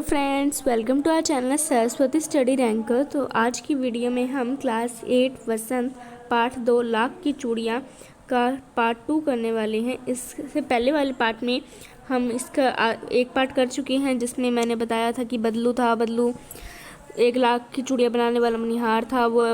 Friends, welcome to our channel Saraswati study ranker. तो आज की वीडियो में हम क्लास 8 वसंत पार्ट 2 लाख की चूड़ियाँ का पार्ट 2 करने वाले हैं। इससे पहले वाले पार्ट में हम इसका एक पार्ट कर चुके हैं, जिसमें मैंने बताया था कि बदलू था। बदलू 1 लाख की चूड़ियाँ बनाने वाला मनिहार था। वो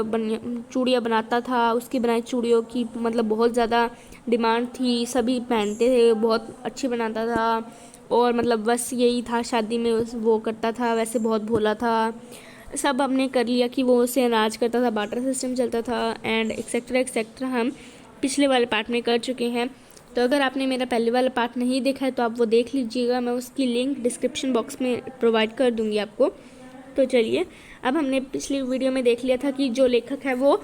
चूड़ियाँ बनाता था। उसकी बनाई चूड़ियों की मतलब बहुत ज़्यादा डिमांड थी, सभी पहनते थे, बहुत अच्छी बनाता था। और मतलब बस यही था, शादी में वो करता था। वैसे बहुत भोला था। सब हमने कर लिया कि वो उससे अनाज करता था, बाटर सिस्टम चलता था एंड एक्सेट्रा एक्सेट्रा हम पिछले वाले पार्ट में कर चुके हैं। तो अगर आपने मेरा पहले वाला पार्ट नहीं देखा है तो आप वो देख लीजिएगा। मैं उसकी लिंक डिस्क्रिप्शन बॉक्स में प्रोवाइड कर दूँगी आपको। तो चलिए, अब हमने पिछली वीडियो में देख लिया था कि जो लेखक है वो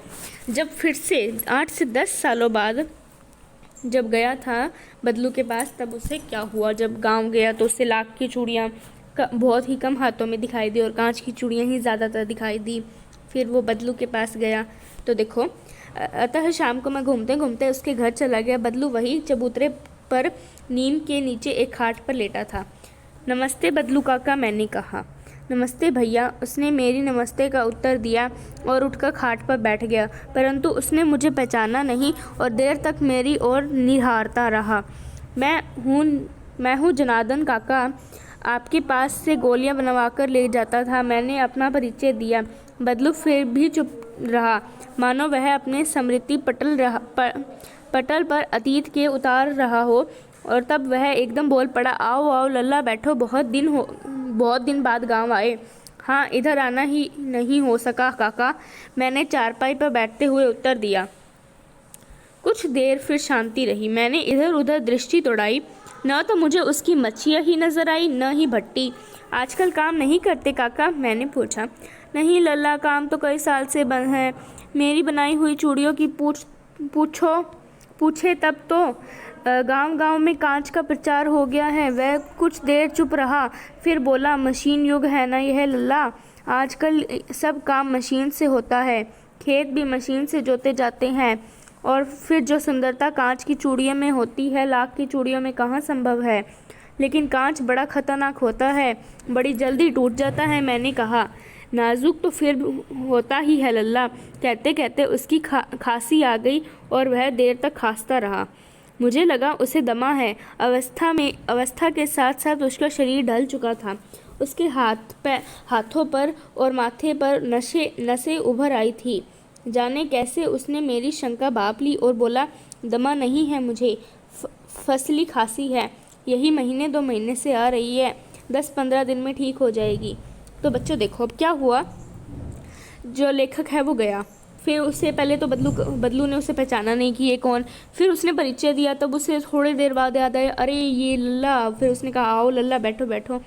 जब फिर से 8 से 10 सालों बाद जब गया था बदलू के पास, तब उसे क्या हुआ। जब गांव गया तो उसे लाख की चूड़ियाँ बहुत ही कम हाथों में दिखाई दी और कांच की चूड़ियाँ ही ज़्यादातर दिखाई दी। फिर वो बदलू के पास गया तो देखो, अतः शाम को मैं घूमते घूमते उसके घर चला गया। बदलू वही चबूतरे पर नीम के नीचे एक खाट पर लेटा था। नमस्ते बदलू काका, मैंने कहा। नमस्ते भैया, उसने मेरी नमस्ते का उत्तर दिया और उठकर खाट पर बैठ गया। परंतु उसने मुझे पहचाना नहीं और देर तक मेरी ओर निहारता रहा। मैं हूँ जनार्दन काका, आपके पास से गोलियां बनवाकर ले जाता था। मैंने अपना परिचय दिया। बदलू फिर भी चुप रहा, मानो वह अपने स्मृति पटल पर अतीत के उतार रहा हो। और तब वह एकदम बोल पड़ा, आओ आओ लल्ला, बैठो। बहुत दिन बाद गांव आए। हाँ, इधर आना ही नहीं हो सका काका, मैंने चारपाई पर बैठते हुए उत्तर दिया। कुछ देर फिर शांति रही। मैंने इधर उधर दृष्टि दौड़ाई। न तो मुझे उसकी मच्छियाँ ही नजर आई, न ही भट्टी। आजकल काम नहीं करते काका, मैंने पूछा। नहीं लल्ला, काम तो कई साल से बंद है। मेरी बनाई हुई चूड़ियों की पूछे तब तो गांव गांव में कांच का प्रचार हो गया है। वह कुछ देर चुप रहा, फिर बोला, मशीन युग है ना यह लल्ला। आजकल सब काम मशीन से होता है, खेत भी मशीन से जोते जाते हैं। और फिर जो सुंदरता कांच की चूड़ियों में होती है, लाख की चूड़ियों में कहाँ संभव है। लेकिन कांच बड़ा खतरनाक होता है, बड़ी जल्दी टूट जाता है, मैंने कहा। नाजुक तो फिर होता ही है लल्ला। कहते कहते उसकी खांसी आ गई और वह देर तक खांसता रहा। मुझे लगा उसे दमा है। अवस्था के साथ साथ उसका शरीर ढल चुका था। उसके हाथों पर और माथे पर नसें उभर आई थी। जाने कैसे उसने मेरी शंका भांप ली और बोला, दमा नहीं है मुझे, फसली खांसी है। यही महीने 2 महीने से आ रही है, 10-15 दिन में ठीक हो जाएगी। तो बच्चों देखो अब क्या हुआ। जो लेखक है वो गया। फिर उससे पहले तो बदलू ने उसे पहचाना नहीं कि ये कौन। फिर उसने परिचय दिया, तब उसे थोड़ी देर बाद याद आया, अरे ये लल्ला। फिर उसने कहा, आओ लल्ला, बैठो बैठो।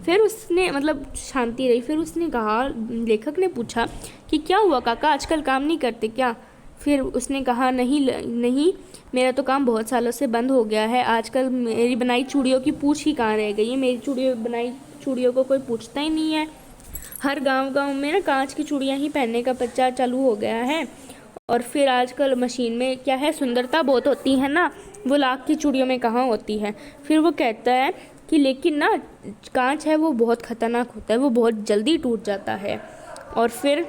फिर उसने मतलब शांति रही। फिर उसने कहा, लेखक ने पूछा कि क्या हुआ काका, आजकल काम नहीं करते क्या। फिर उसने कहा, नहीं, मेरा तो काम बहुत सालों से बंद हो गया है। आजकल मेरी बनाई चूड़ियों की पूछ ही कहाँ रह गई है। मेरी बनाई चूड़ियों को कोई पूछता ही नहीं है। हर गांव में ना कांच की चूड़ियां ही पहनने का प्रचार चालू हो गया है। और फिर आजकल मशीन में क्या है, सुंदरता बहुत होती है ना, वो लाख की चूड़ियों में कहाँ होती है। फिर वो कहता है कि लेकिन ना, कांच है वो बहुत खतरनाक होता है, वो बहुत जल्दी टूट जाता है। और फिर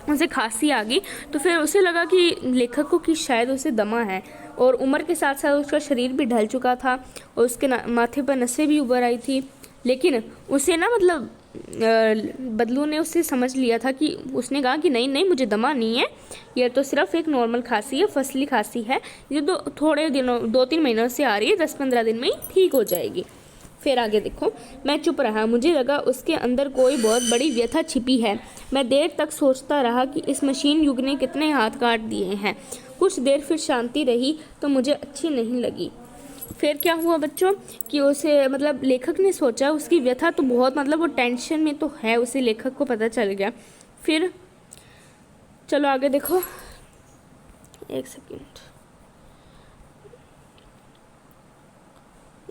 उसे खांसी आ गई। तो फिर उसे लगा कि लेखक को कि शायद उसे दमा है। और उम्र के साथ साथ उसका शरीर भी ढल चुका था और उसके माथे पर नसें भी उभर आई थी। लेकिन उसे ना मतलब बदलू ने उससे समझ लिया था कि उसने कहा कि नहीं नहीं, मुझे दमा नहीं है, यह तो सिर्फ एक नॉर्मल खांसी है, फसली खांसी है। ये तो थोड़े दिनों 2-3 महीनों से आ रही है, 10-15 दिन में ही ठीक हो जाएगी। फिर आगे देखो। मैं चुप रहा। मुझे लगा उसके अंदर कोई बहुत बड़ी व्यथा छिपी है। मैं देर तक सोचता रहा कि इस मशीन युग ने कितने हाथ काट दिए हैं। कुछ देर फिर शांति रही तो मुझे अच्छी नहीं लगी। फिर क्या हुआ बच्चों कि उसे मतलब लेखक ने सोचा उसकी व्यथा तो बहुत मतलब वो टेंशन में तो है, उसे लेखक को पता चल गया। फिर चलो आगे देखो,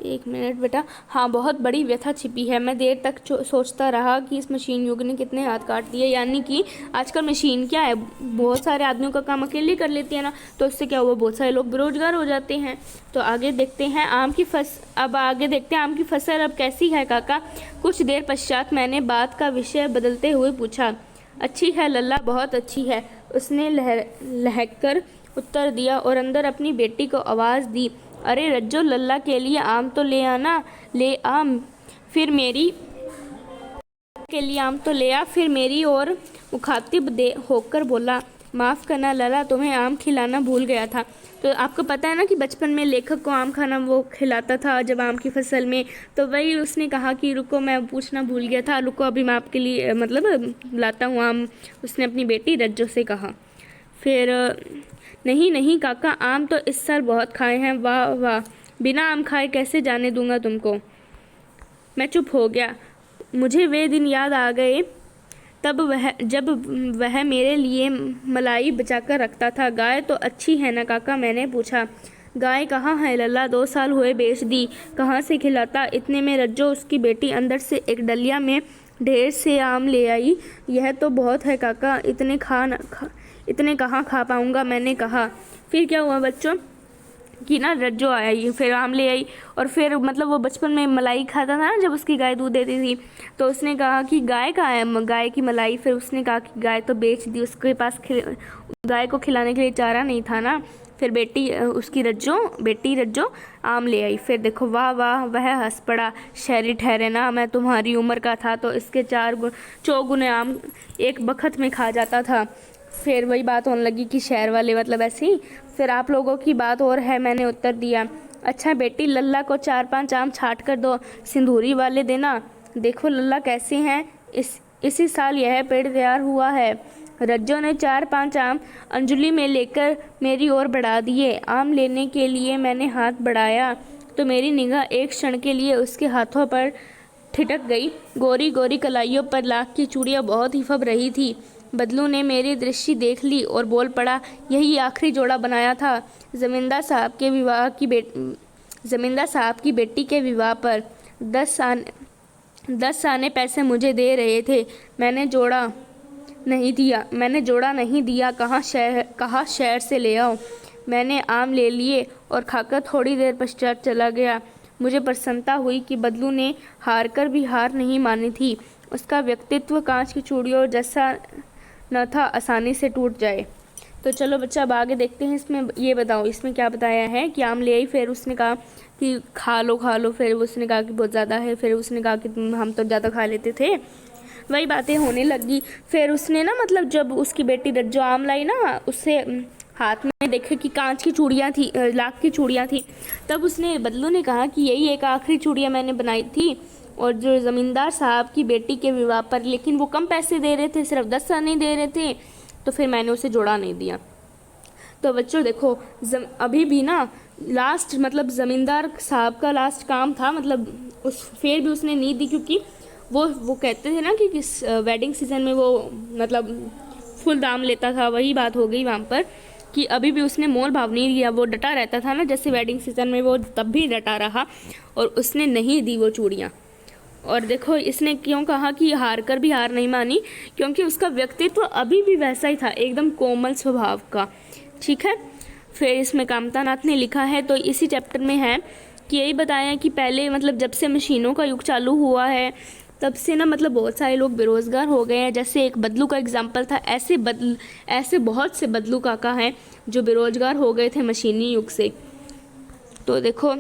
एक मिनट बेटा। हाँ, बहुत बड़ी व्यथा छिपी है। मैं देर तक सोचता रहा कि इस मशीन युग ने कितने हाथ काट दिए। यानी कि आजकल मशीन क्या है, बहुत सारे आदमियों का काम अकेले कर लेती है ना, तो इससे क्या हुआ, बहुत सारे लोग बेरोजगार हो जाते हैं। तो आगे देखते हैं आगे देखते हैं आम की फसल अब कैसी है काका। कुछ देर पश्चात मैंने बात का विषय बदलते हुए पूछा। अच्छी है लल्ला, बहुत अच्छी है, उसने लहकर उत्तर दिया और अंदर अपनी बेटी को आवाज़ दी। अरे रज्जो, लल्ला के लिए आम तो ले आना, ले आम, फिर मेरी फिर मेरी ओर मुखातिब दे होकर बोला, माफ़ करना लल्ला, तुम्हें आम खिलाना भूल गया था। तो आपको पता है ना कि बचपन में लेखक को आम खाना वो खिलाता था जब आम की फसल में, तो वही उसने कहा कि रुको, मैं पूछना भूल गया था, रुको अभी मैं आपके लिए मतलब लाता हूँ आम, उसने अपनी बेटी रज्जो से कहा। फिर नहीं नहीं काका, आम तो इस साल बहुत खाए हैं, वाह वाह, बिना आम खाए कैसे जाने दूंगा तुमको। मैं चुप हो गया। मुझे वे दिन याद आ गए जब वह मेरे लिए मलाई बचाकर रखता था। गाय तो अच्छी है ना काका, मैंने पूछा। गाय कहाँ है लल्ला, 2 साल हुए बेच दी, कहाँ से खिलाता। इतने में रज्जो, उसकी बेटी, अंदर से एक डलिया में ढेर से आम ले आई। यह तो बहुत है काका, इतने कहाँ खा पाऊँगा, मैंने कहा। फिर क्या हुआ बच्चों कि ना रज्जो आई, फिर आम ले आई, और फिर मतलब वो बचपन में मलाई खाता था ना जब उसकी गाय दूध देती थी, तो उसने कहा कि गाय कहाँ है, गाय की मलाई। फिर उसने कहा कि गाय तो बेच दी, उसके पास गाय को खिलाने के लिए चारा नहीं था ना। फिर उसकी बेटी रज्जो आम ले आई। फिर देखो, वाह वाह, वह हंस पड़ा। शहरी ठहरे ना, मैं तुम्हारी उम्र का था तो इसके 4 आम एक बखत में खा जाता था। फिर वही बात होने लगी कि शहर वाले मतलब ऐसे ही। फिर आप लोगों की बात और है, मैंने उत्तर दिया। अच्छा बेटी, लल्ला को 4-5 आम छाट कर दो, सिंदूरी वाले देना। देखो लल्ला कैसे हैं, इसी साल यह पेड़ तैयार हुआ है। रज्जो ने 4-5 आम अंजलि में लेकर मेरी ओर बढ़ा दिए। आम लेने के लिए मैंने हाथ बढ़ाया तो मेरी निगाह एक क्षण के लिए उसके हाथों पर ठिठक गई। गोरी गोरी कलाइयों पर लाख की चूड़ियाँ बहुत ही फब रही थी। बदलू ने मेरी दृष्टि देख ली और बोल पड़ा, यही आखिरी जोड़ा बनाया था जमींदार साहब की बेटी के विवाह पर। 10 आने पैसे मुझे दे रहे थे, मैंने जोड़ा नहीं दिया। कहाँ शहर से ले आओ। मैंने आम ले लिए और खाकर थोड़ी देर पश्चात चला गया। मुझे प्रसन्नता हुई कि बदलू ने हार कर भी हार नहीं मानी थी। उसका व्यक्तित्व कांच की चूड़ियों जैसा न था, आसानी से टूट जाए। तो चलो बच्चा, अब आगे देखते हैं। इसमें ये बताओ, इसमें क्या बताया है कि आम ले आई, फिर उसने कहा कि खा लो, फिर उसने कहा कि बहुत ज़्यादा है, फिर उसने कहा कि हम तो ज़्यादा खा लेते थे। वही बातें होने लगी। फिर उसने ना मतलब जब उसकी बेटी रज्जो आम लाई ना, उससे हाथ में देखे कि कांच की चूड़ियाँ थी, लाख की चूड़ियाँ थी, तब बदलू ने कहा कि यही एक आखिरी चूड़ियाँ मैंने बनाई थी, और जो ज़मींदार साहब की बेटी के विवाह पर, लेकिन वो कम पैसे दे रहे थे, सिर्फ 10 आने दे रहे थे, तो फिर मैंने उसे जोड़ा नहीं दिया। तो बच्चों देखो, अभी भी ना लास्ट मतलब ज़मींदार साहब का लास्ट काम था, मतलब फिर भी उसने नहीं दी, क्योंकि वो कहते थे ना कि वेडिंग सीजन में वो मतलब फुल दाम लेता था। वही बात हो गई वहाँ पर कि अभी भी उसने मोल भाव नहीं दिया, वो डटा रहता था ना, जैसे वेडिंग सीजन में वो तब भी डटा रहा और उसने नहीं दी वो चूड़ियाँ। और देखो इसने क्यों कहा कि हार कर भी हार नहीं मानी, क्योंकि उसका व्यक्तित्व अभी भी वैसा ही था, एकदम कोमल स्वभाव का। ठीक है। फिर इसमें कामता नाथ ने लिखा है, तो इसी चैप्टर में है कि यही बताया कि पहले मतलब जब से मशीनों का युग चालू हुआ है तब से ना मतलब बहुत सारे लोग बेरोज़गार हो गए हैं। जैसे एक बदलू का एग्जाम्पल था, ऐसे बहुत से बदलू काका हैं जो बेरोज़गार हो गए थे मशीनी युग से। तो देखो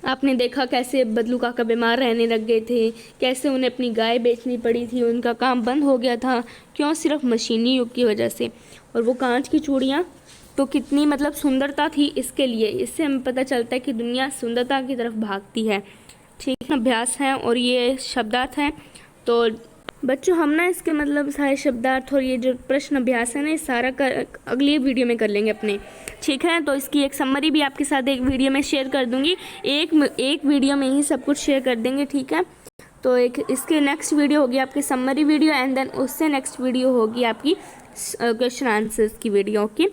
आपने देखा कैसे बदलू काका बीमार रहने लग गए थे, कैसे उन्हें अपनी गाय बेचनी पड़ी थी, उनका काम बंद हो गया था, क्यों? सिर्फ मशीनी युग की वजह से। और वो कांच की चूड़ियाँ तो कितनी मतलब सुंदरता थी इसके लिए, इससे हमें पता चलता है कि दुनिया सुंदरता की तरफ भागती है। ठीक है, अभ्यास है और ये शब्दार्थ हैं। तो बच्चों हम ना इसके मतलब सारे शब्दार्थ और ये जो प्रश्न अभ्यास है ना, ये सारा अगली वीडियो में कर लेंगे अपने। ठीक है, तो इसकी एक समरी भी आपके साथ एक वीडियो में शेयर कर दूंगी, एक वीडियो में ही सब कुछ शेयर कर देंगे। ठीक है, तो इसके नेक्स्ट वीडियो होगी आपकी समरी वीडियो, एंड देन उससे नेक्स्ट वीडियो होगी आपकी क्वेश्चन आंसर्स की वीडियो। ओके,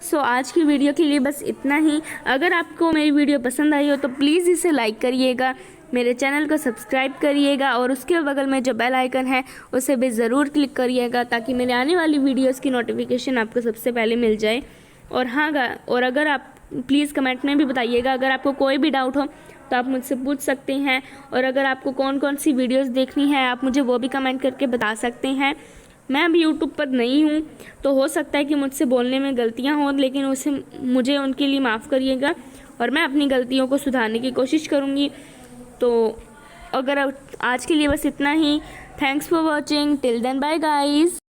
सो आज की वीडियो के लिए बस इतना ही। अगर आपको मेरी वीडियो पसंद आई हो तो प्लीज़ इसे लाइक करिएगा, मेरे चैनल को सब्सक्राइब करिएगा और उसके बगल में जो बेल आइकन है उसे भी ज़रूर क्लिक करिएगा ताकि मेरे आने वाली वीडियोस की नोटिफिकेशन आपको सबसे पहले मिल जाए। और हाँ, और अगर आप प्लीज़ कमेंट में भी बताइएगा, अगर आपको कोई भी डाउट हो तो आप मुझसे पूछ सकते हैं। और अगर आपको कौन कौन सी वीडियोस देखनी है आप मुझे वो भी कमेंट करके बता सकते हैं। मैं अभी यूट्यूब पर नई हूँ तो हो सकता है कि मुझसे बोलने में गलतियाँ हों, लेकिन मुझे उनके लिए माफ़ करिएगा और मैं अपनी गलतियों को सुधारने की कोशिश करूँगी। तो अगर आज के लिए बस इतना ही। Thanks for watching, till then bye guys.